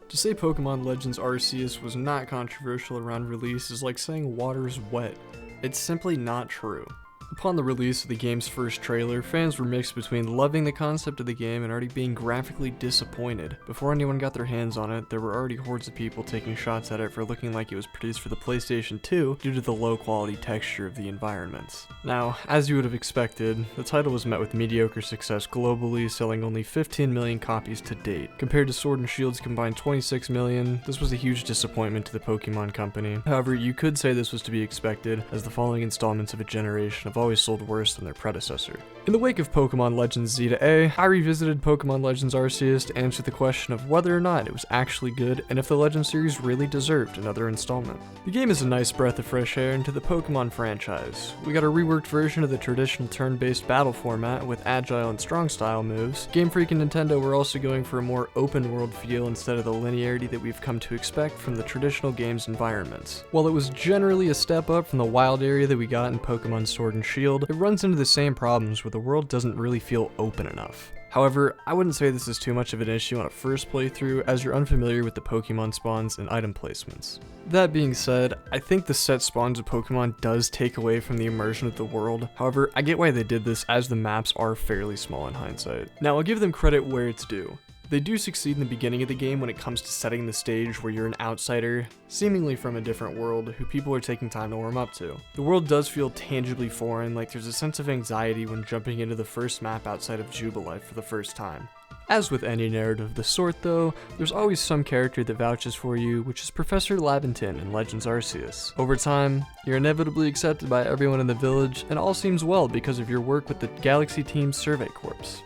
To say Pokemon Legends Arceus was not controversial around release is like saying water is wet. It's simply not true. Upon the release of the game's first trailer, fans were mixed between loving the concept of the game and already being graphically disappointed. Before anyone got their hands on it, there were already hordes of people taking shots at it for looking like it was produced for the PlayStation 2 due to the low quality texture of the environments. Now, as you would have expected, the title was met with mediocre success globally, selling only 15 million copies to date. Compared to Sword and Shield's combined 26 million, this was a huge disappointment to the Pokemon company. However, you could say this was to be expected, as the following installments of a generation have always sold worse than their predecessor. In the wake of Pokemon Legends Z to A, I revisited Pokemon Legends Arceus to answer the question of whether or not it was actually good and if the Legend series really deserved another installment. The game is a nice breath of fresh air into the Pokemon franchise. We got a reworked version of the traditional turn-based battle format with agile and strong style moves. Game Freak and Nintendo were also going for a more open world feel instead of the linearity that we've come to expect from the traditional game's environments. While it was generally a step up from the wild area that we got in Pokemon Sword and Shield, it runs into the same problems where the world doesn't really feel open enough. However, I wouldn't say this is too much of an issue on a first playthrough as you're unfamiliar with the Pokemon spawns and item placements. That being said, I think the set spawns of Pokemon does take away from the immersion of the world. However, I get why they did this as the maps are fairly small in hindsight. Now, I'll give them credit where it's due. They do succeed in the beginning of the game when it comes to setting the stage where you're an outsider, seemingly from a different world, who people are taking time to warm up to. The world does feel tangibly foreign, like there's a sense of anxiety when jumping into the first map outside of Jubilife for the first time. As with any narrative of the sort though, there's always some character that vouches for you, which is Professor Laventon in Legends Arceus. Over time, you're inevitably accepted by everyone in the village, and all seems well because of your work with the Galaxy Team's Survey Corps.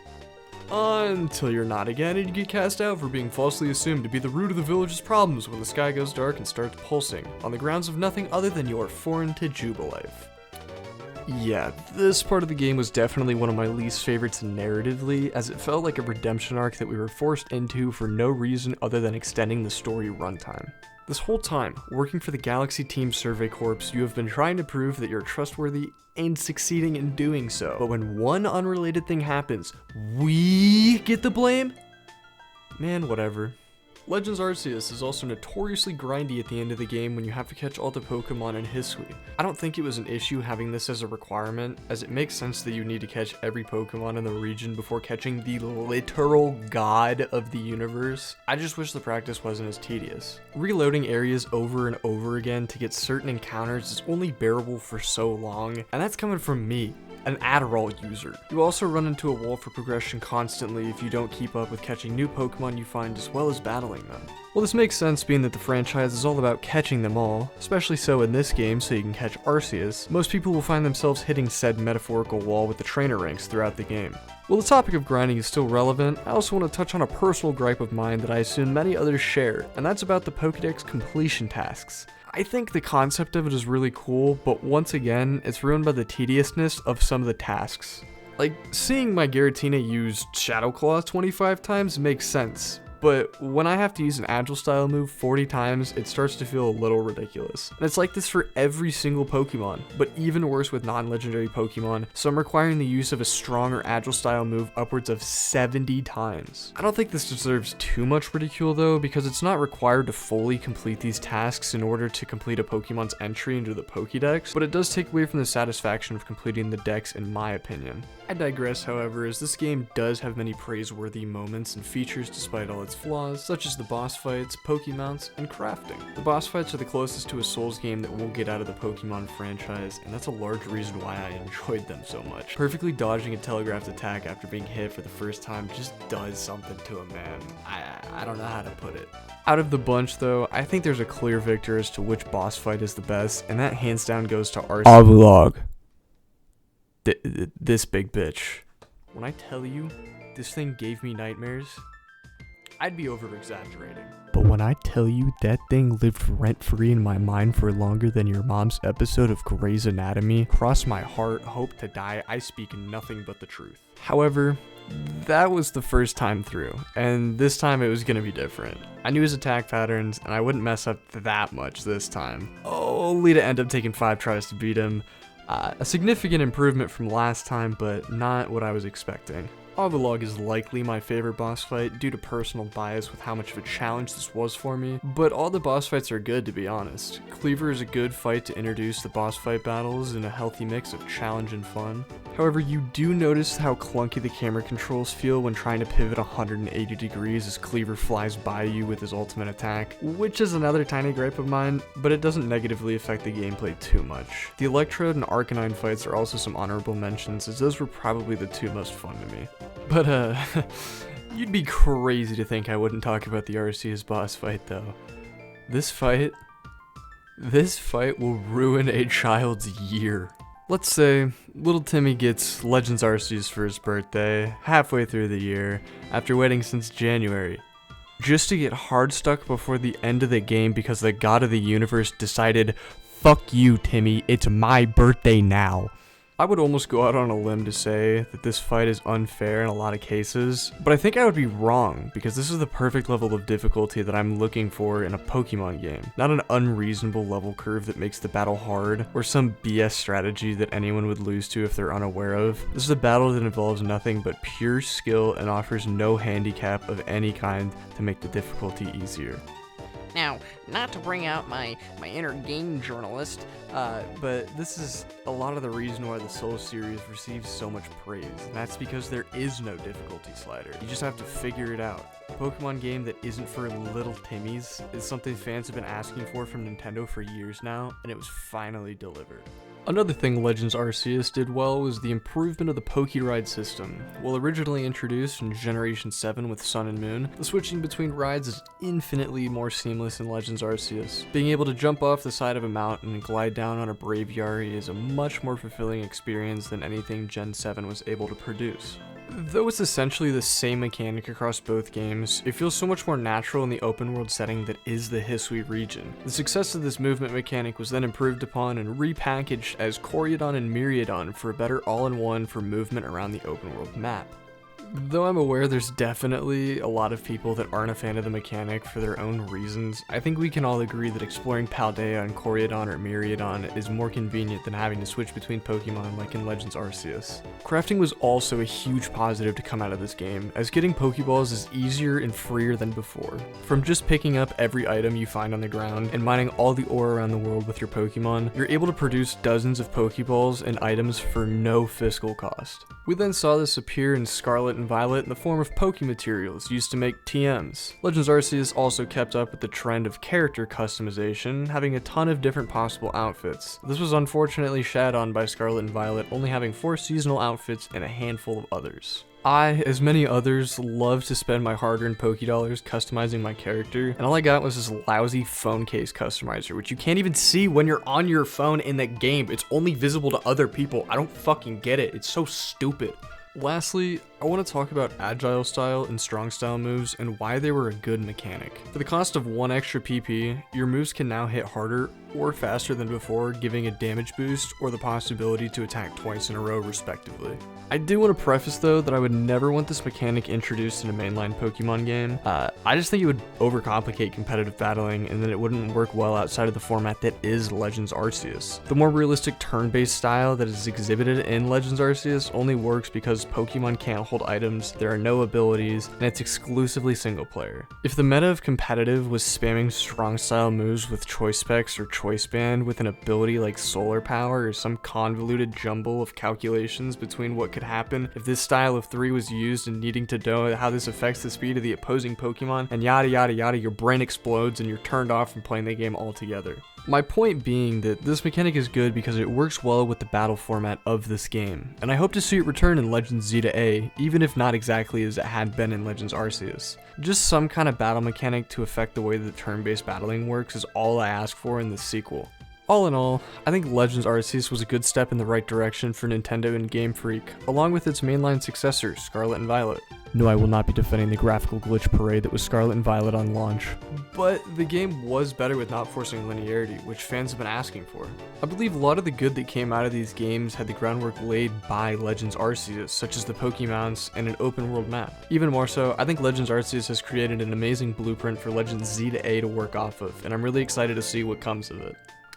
Until you're not again, and you get cast out for being falsely assumed to be the root of the village's problems when the sky goes dark and starts pulsing, on the grounds of nothing other than you're foreign to Jubilife. Yeah, this part of the game was definitely one of my least favorites narratively, as it felt like a redemption arc that we were forced into for no reason other than extending the story runtime. This whole time, working for the Galaxy Team Survey Corps, you have been trying to prove that you're trustworthy and succeeding in doing so. But when one unrelated thing happens, we get the blame? Man, whatever. Legends Arceus is also notoriously grindy at the end of the game when you have to catch all the Pokemon in Hisui. I don't think it was an issue having this as a requirement, as it makes sense that you need to catch every Pokemon in the region before catching the literal god of the universe. I just wish the practice wasn't as tedious. Reloading areas over and over again to get certain encounters is only bearable for so long, and that's coming from me, an Adderall user. You also run into a wall for progression constantly if you don't keep up with catching new Pokemon you find as well as battling them. Well, this makes sense being that the franchise is all about catching them all, especially so in this game so you can catch Arceus. Most people will find themselves hitting said metaphorical wall with the trainer ranks throughout the game. While the topic of grinding is still relevant, I also want to touch on a personal gripe of mine that I assume many others share, and that's about the Pokédex completion tasks. I think the concept of it is really cool, but once again, it's ruined by the tediousness of some of the tasks. Like, seeing my Giratina use Shadow Claw 25 times makes sense, but when I have to use an Agile style move 40 times, it starts to feel a little ridiculous. And it's like this for every single Pokemon, but even worse with non-legendary Pokemon, some requiring the use of a strong or Agile style move upwards of 70 times. I don't think this deserves too much ridicule though, because it's not required to fully complete these tasks in order to complete a Pokemon's entry into the Pokédex, but it does take away from the satisfaction of completing the dex in my opinion. I digress, however, as this game does have many praiseworthy moments and features despite all its flaws, such as the boss fights, Pokemounts, and crafting. The boss fights are the closest to a Souls game that we'll get out of the Pokemon franchise, and that's a large reason why I enjoyed them so much. Perfectly dodging a telegraphed attack after being hit for the first time just does something to a man. I don't know how to put it. Out of the bunch though, I think there's a clear victor as to which boss fight is the best, and that hands down goes to Arceus. This big bitch. When I tell you this thing gave me nightmares, I'd be over-exaggerating. But when I tell you that thing lived rent-free in my mind for longer than your mom's episode of Grey's Anatomy, cross my heart, hope to die, I speak nothing but the truth. However, that was the first time through, and this time it was gonna be different. I knew his attack patterns, and I wouldn't mess up that much this time. Only to end up taking 5 tries to beat him. A significant improvement from last time, but not what I was expecting. Avalog is likely my favorite boss fight due to personal bias with how much of a challenge this was for me, but all the boss fights are good to be honest. Cleaver is a good fight to introduce the boss fight battles in a healthy mix of challenge and fun. However, you do notice how clunky the camera controls feel when trying to pivot 180 degrees as Cleaver flies by you with his ultimate attack, which is another tiny gripe of mine, but it doesn't negatively affect the gameplay too much. The Electrode and Arcanine fights are also some honorable mentions, as those were probably the two most fun to me. But, you'd be crazy to think I wouldn't talk about the Arceus boss fight, though. This fight will ruin a child's year. Let's say little Timmy gets Legends Arceus for his birthday, halfway through the year, after waiting since January, just to get hard stuck before the end of the game because the god of the universe decided, "Fuck you, Timmy, it's my birthday now." I would almost go out on a limb to say that this fight is unfair in a lot of cases, but I think I would be wrong because this is the perfect level of difficulty that I'm looking for in a Pokemon game. Not an unreasonable level curve that makes the battle hard, or some BS strategy that anyone would lose to if they're unaware of. This is a battle that involves nothing but pure skill and offers no handicap of any kind to make the difficulty easier. Now, not to bring out my inner game journalist, But this is a lot of the reason why the Soul series receives so much praise, and that's because there is no difficulty slider. You just have to figure it out. A Pokemon game that isn't for little Timmies is something fans have been asking for from Nintendo for years now, and it was finally delivered. Another thing Legends Arceus did well was the improvement of the Poké-Ride system. While originally introduced in Generation 7 with Sun and Moon, the switching between rides is infinitely more seamless in Legends Arceus. Being able to jump off the side of a mountain and glide down on a Braviary is a much more fulfilling experience than anything Gen 7 was able to produce. Though it's essentially the same mechanic across both games, it feels so much more natural in the open world setting that is the Hisui region. The success of this movement mechanic was then improved upon and repackaged as Koryodon and Miriodon for a better all-in-one for movement around the open world map. Though I'm aware there's definitely a lot of people that aren't a fan of the mechanic for their own reasons, I think we can all agree that exploring Paldea and Koryodon or Miriodon is more convenient than having to switch between Pokemon like in Legends Arceus. Crafting was also a huge positive to come out of this game, as getting Pokeballs is easier and freer than before. From just picking up every item you find on the ground and mining all the ore around the world with your Pokemon, you're able to produce dozens of Pokeballs and items for no fiscal cost. We then saw this appear in Scarlet and Violet in the form of Poke materials used to make TMs. Legends Arceus also kept up with the trend of character customization, having a ton of different possible outfits. This was unfortunately shat on by Scarlet and Violet, only having 4 seasonal outfits and a handful of others. I, as many others, love to spend my hard-earned Pokédollars customizing my character, and all I got was this lousy phone case customizer, which you can't even see when you're on your phone in the game. It's only visible to other people. I don't fucking get it. It's so stupid. Lastly, I want to talk about Agile Style and Strong Style moves and why they were a good mechanic. For the cost of 1 extra PP, your moves can now hit harder or faster than before, giving a damage boost or the possibility to attack twice in a row respectively. I do want to preface though that I would never want this mechanic introduced in a mainline Pokemon game. I just think it would overcomplicate competitive battling and then it wouldn't work well outside of the format that is Legends Arceus. The more realistic turn-based style that is exhibited in Legends Arceus only works because Pokemon can't hold items, there are no abilities, and it's exclusively single player. If the meta of competitive was spamming strong style moves with choice specs or choice band with an ability like solar power or some convoluted jumble of calculations between what could happen if this style of 3 was used and needing to know how this affects the speed of the opposing Pokemon and yada yada yada, your brain explodes and you're turned off from playing the game altogether. My point being that this mechanic is good because it works well with the battle format of this game, and I hope to see it return in Legends Z to A, even if not exactly as it had been in Legends Arceus. Just some kind of battle mechanic to affect the way that turn-based battling works is all I ask for in this sequel. All in all, I think Legends Arceus was a good step in the right direction for Nintendo and Game Freak, along with its mainline successors, Scarlet and Violet. No, I will not be defending the graphical glitch parade that was Scarlet and Violet on launch. But the game was better with not forcing linearity, which fans have been asking for. I believe a lot of the good that came out of these games had the groundwork laid by Legends Arceus, such as the Pokemounts and an open world map. Even more so, I think Legends Arceus has created an amazing blueprint for Legends Z to A to work off of, and I'm really excited to see what comes of it.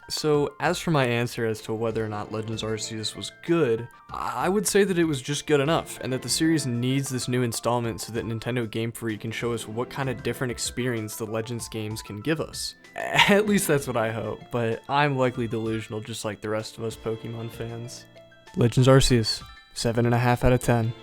So, as for my answer as to whether or not Legends Arceus was good, I would say that it was just good enough, and that the series needs this new installment so that Nintendo Game Freak can show us what kind of different experience the Legends games can give us. At least that's what I hope, but I'm likely delusional just like the rest of us Pokemon fans. Legends Arceus, 7.5 out of 10.